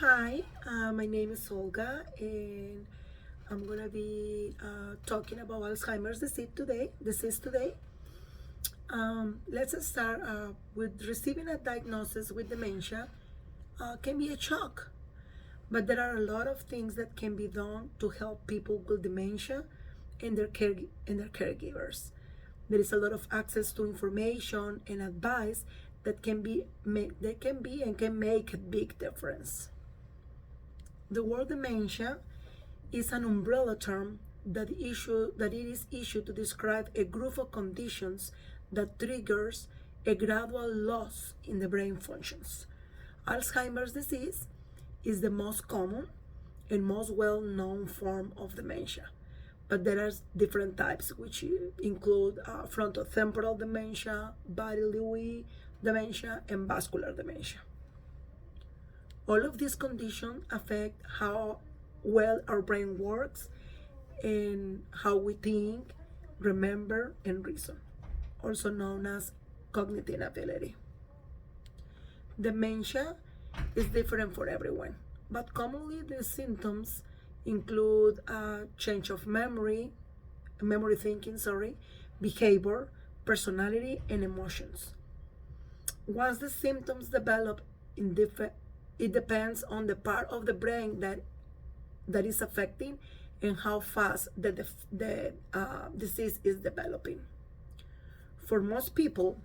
Hi, my name is Olga, and I'm gonna be talking about Alzheimer's disease today. Let's start with receiving a diagnosis with dementia can be a shock, but there are a lot of things that can be done to help people with dementia and their caregivers. There is a lot of access to information and advice that can make a big difference. The word dementia is an umbrella term that it is issued to describe a group of conditions that triggers a gradual loss in the brain functions. Alzheimer's disease is the most common and most well-known form of dementia, but there are different types, which include frontotemporal dementia, Bailey dementia, and vascular dementia. All of these conditions affect how well our brain works and how we think, remember, and reason, also known as cognitive ability. Dementia is different for everyone, but commonly the symptoms include a change of memory thinking, behavior, personality, and emotions. Once the symptoms develop, it depends on the part of the brain that is affecting and how fast the disease is developing. For most people,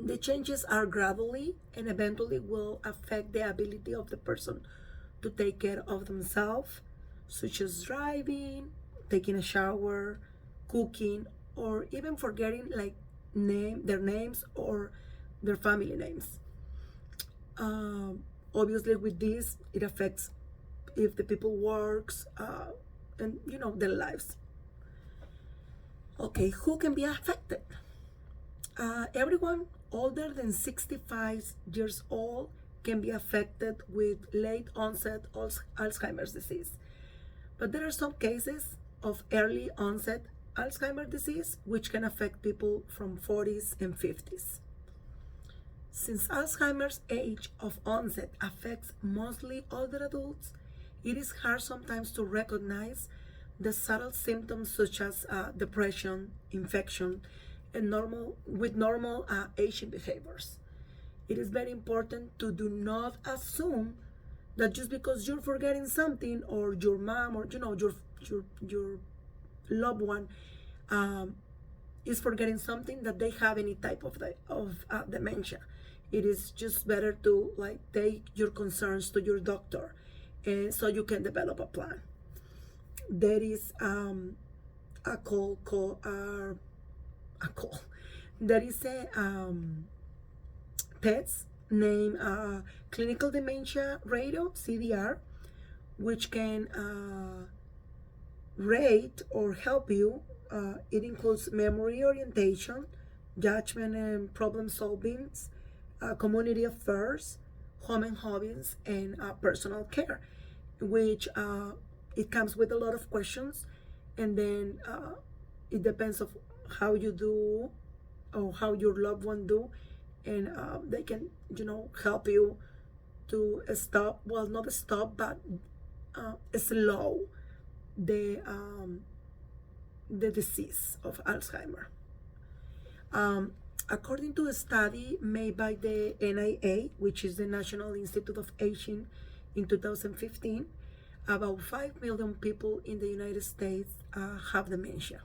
the changes are gradually and eventually will affect the ability of the person to take care of themselves, such as driving, taking a shower, cooking, or even forgetting their names or their family names. Obviously, with this, it affects if the people works and their lives. Okay, who can be affected? Everyone older than 65 years old can be affected with late onset Alzheimer's disease. But there are some cases of early onset Alzheimer's disease which can affect people from 40s and 50s. Since Alzheimer's age of onset affects mostly older adults, it is hard sometimes to recognize the subtle symptoms such as depression, infection, and normal aging behaviors. It is very important to do not assume that just because you're forgetting something, or your mom, or your loved one um, is forgetting something, that they have any type of dementia. It is just better to take your concerns to your doctor, and so you can develop a plan. There is a call. There is a test named clinical dementia rating (CDR), which can rate or help you. It includes memory orientation, judgment and problem solving, community affairs, home and hobbies, and personal care, which it comes with a lot of questions, and then it depends of how you do or how your loved one do, and they can help you to stop, well, not stop, but slow the the disease of Alzheimer. Um, According to a study made by the NIA, which is the National Institute of Aging, in 2015, about 5 million people in the United States have dementia,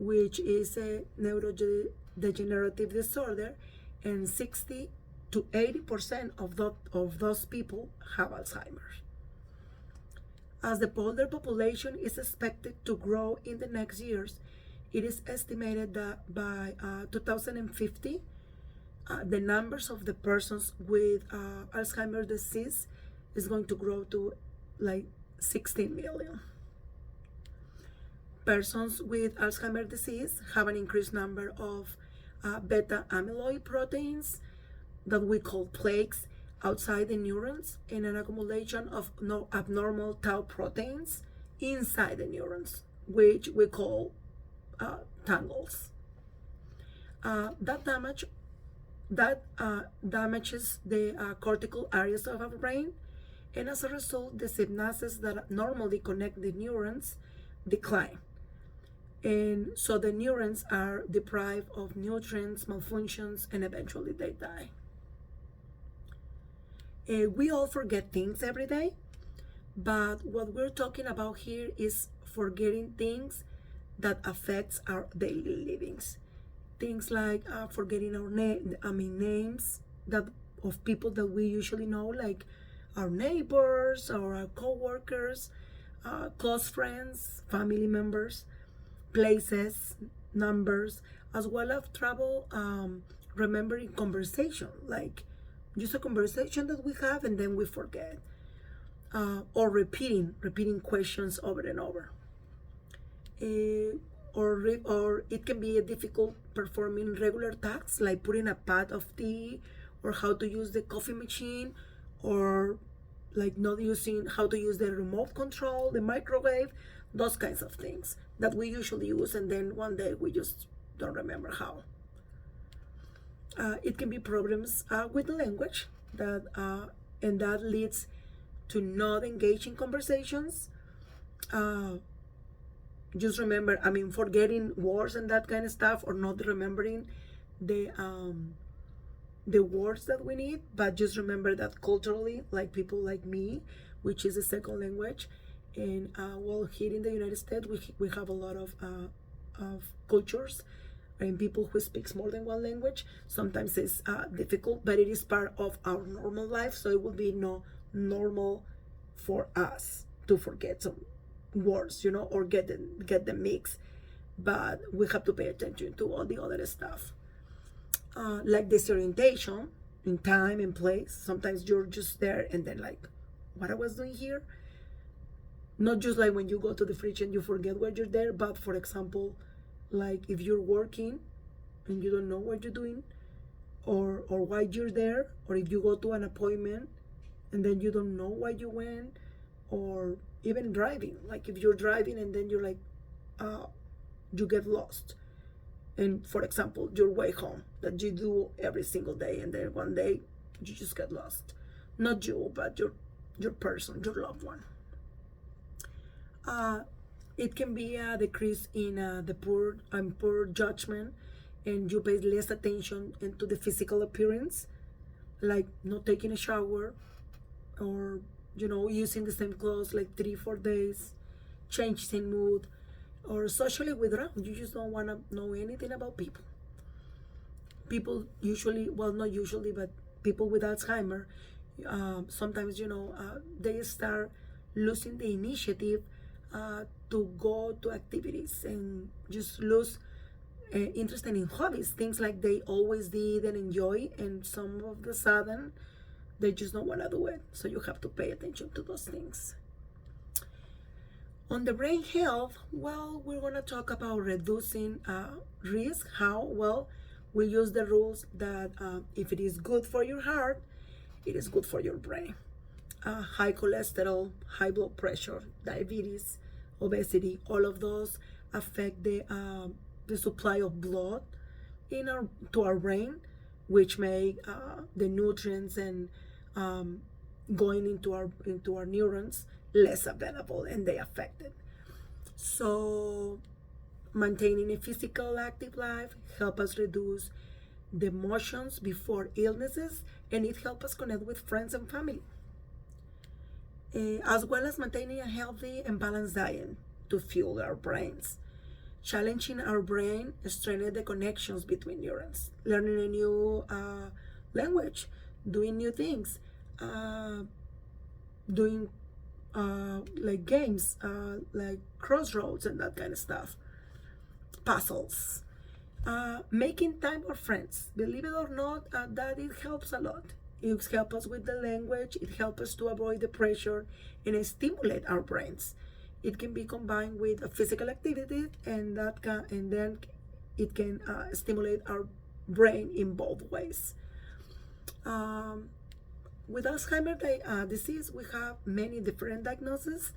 which is a neurodegenerative disorder, and 60 to 80% of those people have Alzheimer's. As the older population is expected to grow in the next years, it is estimated that by 2050, the numbers of the persons with Alzheimer's disease is going to grow to like 16 million. Persons with Alzheimer's disease have an increased number of beta amyloid proteins that we call plaques outside the neurons, and an accumulation of abnormal tau proteins inside the neurons, which we call tangles. That damages the cortical areas of our brain, And as a result, the synapses that normally connect the neurons decline. And so the neurons are deprived of nutrients, malfunctions, and eventually they die. We all forget things every day, but what we're talking about here is forgetting things that affects our daily livings. Things like forgetting our names that of people that we usually know, like our neighbors or our co-workers, close friends, family members, places, numbers, as well as trouble remembering conversation, like just a conversation that we have and then we forget, or repeating questions over and over. Or it can be a difficult performing regular tasks like putting a pot of tea, or how to use the coffee machine, or like not using how to use the remote control, the microwave, those kinds of things that we usually use, and then one day we just don't remember how. It can be problems with the language and that leads to not engage in conversations. Just remember, forgetting words and that kind of stuff, or not remembering the words that we need. But just remember that culturally, like people like me, which is a second language, and here in the United States, we have a lot of cultures and people who speaks more than one language. Sometimes it's difficult, but it is part of our normal life, so it would be no normal for us to forget some words, or get the mix. But we have to pay attention to all the other stuff, like disorientation in time and place. Sometimes you're just there and then like, what I was doing here. Not just like when you go to the fridge and you forget why you're there, but for example, like if you're working and you don't know what you're doing, or why you're there, or if you go to an appointment and then you don't know why you went, or even driving, like if you're driving and then you're like, you get lost, and for example your way home that you do every single day, and then one day you just get lost. Not you, but your person, your loved one. It can be a decrease in the poor judgment, and you pay less attention into the physical appearance, like not taking a shower, or using the same clothes like 3-4 days, changes in mood, or socially withdrawn. You just don't want to know anything about people. People usually, well, not usually, but people with Alzheimer, sometimes they start losing the initiative to go to activities, and just lose interest in hobbies, things like they always did and enjoy, and some of the sudden they just don't want to do it. So you have to pay attention to those things. On the brain health, well, we're going to talk about reducing risk. How? Well, we use the rules that if it is good for your heart, it is good for your brain. High cholesterol, high blood pressure, diabetes, obesity, all of those affect the supply of blood to our brain, which make the nutrients and going into our neurons less available, and they affect it. So maintaining a physical active life help us reduce the emotions before illnesses, and it helps us connect with friends and family, as well as maintaining a healthy and balanced diet to fuel our brains. Challenging our brain strengthens the connections between neurons, learning a new language, doing new things, doing like games, like crossroads and that kind of stuff, puzzles, making time for friends. Believe it or not, that it helps a lot. It helps us with the language. It helps us to avoid the pressure and stimulate our brains. It can be combined with a physical activity, and then it can stimulate our brain in both ways. With Alzheimer's disease, we have many different diagnoses.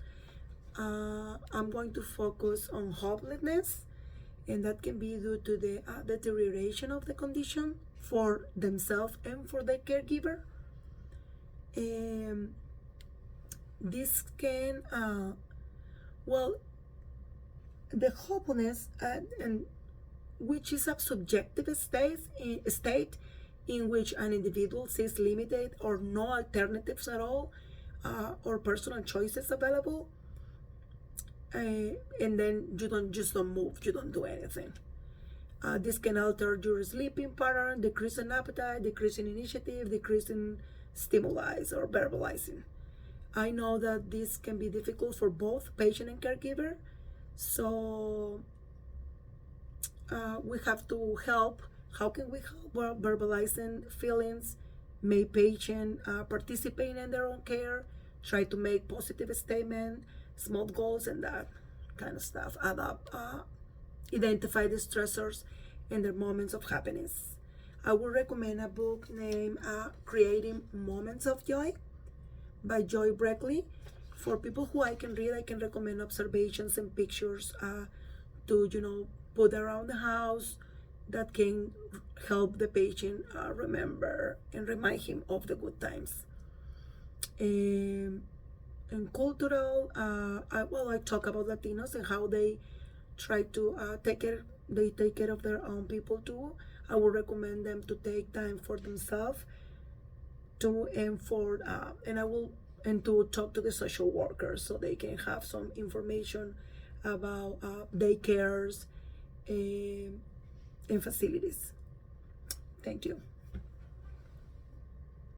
I'm going to focus on hopelessness, and that can be due to the deterioration of the condition for themselves and for their caregiver. This can, well, the hopefulness, and which is a subjective state in which an individual sees limited or no alternatives at all, or personal choices available, and then you don't move, you don't do anything. This can alter your sleeping pattern, decrease in appetite, decrease in initiative, decrease in stimuli or verbalizing. I know that this can be difficult for both patient and caregiver, so we have to help. How can we help? Well, verbalizing feelings, make patient participate in their own care, try to make positive statement, small goals, and that kind of stuff. Adapt, identify the stressors and their moments of happiness. I would recommend a book named Creating Moments of Joy by Joy Breckley. For people who I can read, I can recommend observations and pictures to, put around the house that can help the patient remember and remind him of the good times. And cultural, I talk about Latinos and how they try to take care of their own people too. I would recommend them to take time for themselves to and for and I will and to talk to the social workers so they can have some information about daycares and facilities. Thank you.